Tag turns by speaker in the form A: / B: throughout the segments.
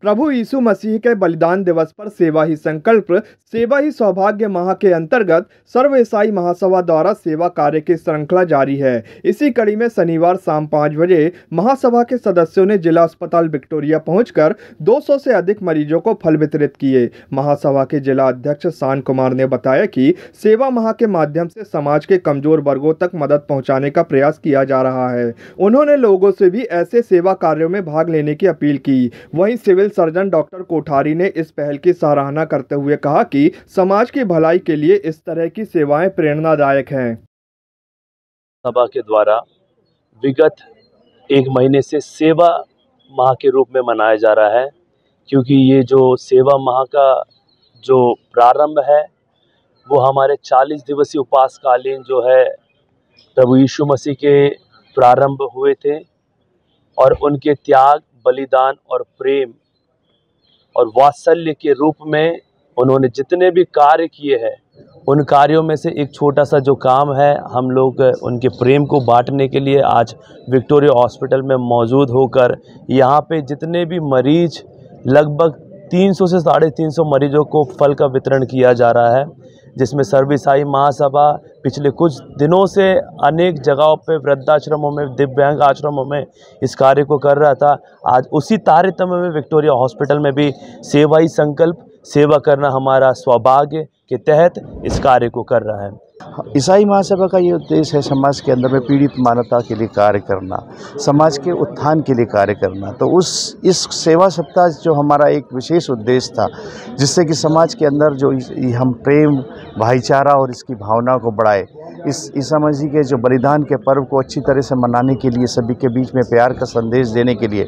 A: प्रभु यीशु मसीह के बलिदान दिवस पर सेवा ही संकल्प सेवा ही सौभाग्य माह के अंतर्गत सर्व ईसाई महासभा द्वारा सेवा कार्य की श्रृंखला जारी है। इसी कड़ी में शनिवार शाम 5 बजे महासभा के सदस्यों ने जिला अस्पताल विक्टोरिया पहुंचकर 200 से अधिक मरीजों को फल वितरित किए। महासभा के जिला अध्यक्ष शान कुमार ने बताया कि सेवा माह के माध्यम से समाज के कमजोर वर्गों तक मदद पहुँचाने का प्रयास किया जा रहा है। उन्होंने लोगों से भी ऐसे सेवा कार्यों में भाग लेने की अपील की। वहीं सिविल सर्जन डॉक्टर कोठारी ने इस पहल की सराहना करते हुए कहा कि समाज की भलाई के लिए इस तरह की सेवाएं प्रेरणादायक हैं।
B: सभा के द्वारा विगत 1 महीने से सेवा माह के रूप में मनाया जा रहा है, क्योंकि ये जो सेवा माह का जो प्रारंभ है वो हमारे 40 दिवसीय उपवासकालीन जो है प्रभु यीशु मसीह के प्रारंभ हुए थे और उनके त्याग, बलिदान और प्रेम और वात्सल्य के रूप में उन्होंने जितने भी कार्य किए हैं, उन कार्यों में से एक छोटा सा जो काम है, हम लोग उनके प्रेम को बांटने के लिए आज विक्टोरिया हॉस्पिटल में मौजूद होकर यहाँ पे जितने भी मरीज, लगभग 300 से 350 मरीजों को फल का वितरण किया जा रहा है, जिसमें सर्व ईसाई महासभा पिछले कुछ दिनों से अनेक जगहों पे वृद्धाश्रमों में, दिव्यांग आश्रमों में इस कार्य को कर रहा था। आज उसी तारतम्य में विक्टोरिया हॉस्पिटल में भी सेवा ही संकल्प, सेवा करना हमारा सौभाग्य के तहत इस कार्य को कर रहा है।
C: ईसाई महासभा का ये उद्देश्य है समाज के अंदर में पीड़ित मानवता के लिए कार्य करना, समाज के उत्थान के लिए कार्य करना। तो इस सेवा सप्ताह जो हमारा एक विशेष उद्देश्य था, जिससे कि समाज के अंदर जो हम प्रेम, भाईचारा और इसकी भावना को बढ़ाए, इस ईसा मसीह के जो बलिदान के पर्व को अच्छी तरह से मनाने के लिए, सभी के बीच में प्यार का संदेश देने के लिए,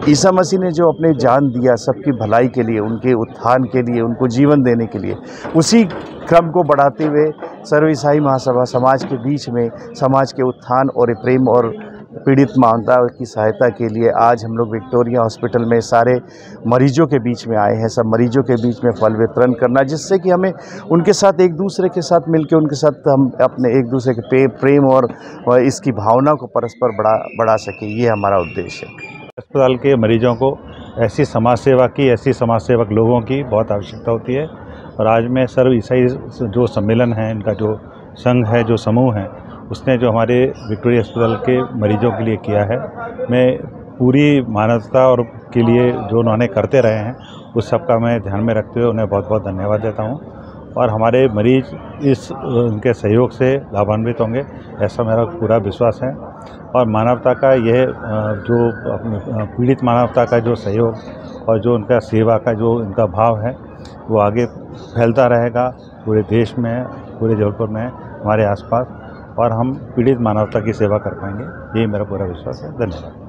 C: ईसा मसीह ने जो अपने जान दिया सबकी भलाई के लिए, उनके उत्थान के लिए, उनको जीवन देने के लिए, उसी क्रम को बढ़ाते हुए सर्व ईसाई महासभा समाज के बीच में समाज के उत्थान और प्रेम और पीड़ित मानवता की सहायता के लिए आज हम लोग विक्टोरिया हॉस्पिटल में सारे मरीजों के बीच में आए हैं। सब मरीजों के बीच में फल वितरण करना, जिससे कि हमें उनके साथ एक दूसरे के साथ मिलकर उनके साथ हम अपने एक दूसरे के प्रेम और इसकी भावना को परस्पर बढ़ा सके। ये हमारा उद्देश्य है।
D: अस्पताल के मरीजों को ऐसी समाज सेवा की, ऐसी समाज सेवक लोगों की बहुत आवश्यकता होती है। और आज में सर्व ईसाई जो सम्मेलन है, इनका जो संघ है, जो समूह है, उसने जो हमारे विक्टोरिया अस्पताल के मरीजों के लिए किया है, मैं पूरी मानवता और के लिए जो उन्होंने करते रहे हैं, उस सब का मैं ध्यान में रखते हुए उन्हें बहुत बहुत धन्यवाद देता हूँ। और हमारे मरीज उनके सहयोग से लाभान्वित होंगे, ऐसा मेरा पूरा विश्वास है। और मानवता का यह जो पीड़ित मानवता का जो सहयोग और जो उनका सेवा का जो इनका भाव है, वो आगे फैलता रहेगा पूरे देश में, पूरे जबलपुर में, हमारे आसपास, और हम पीड़ित मानवता की सेवा कर पाएंगे, यही मेरा पूरा विश्वास है। धन्यवाद।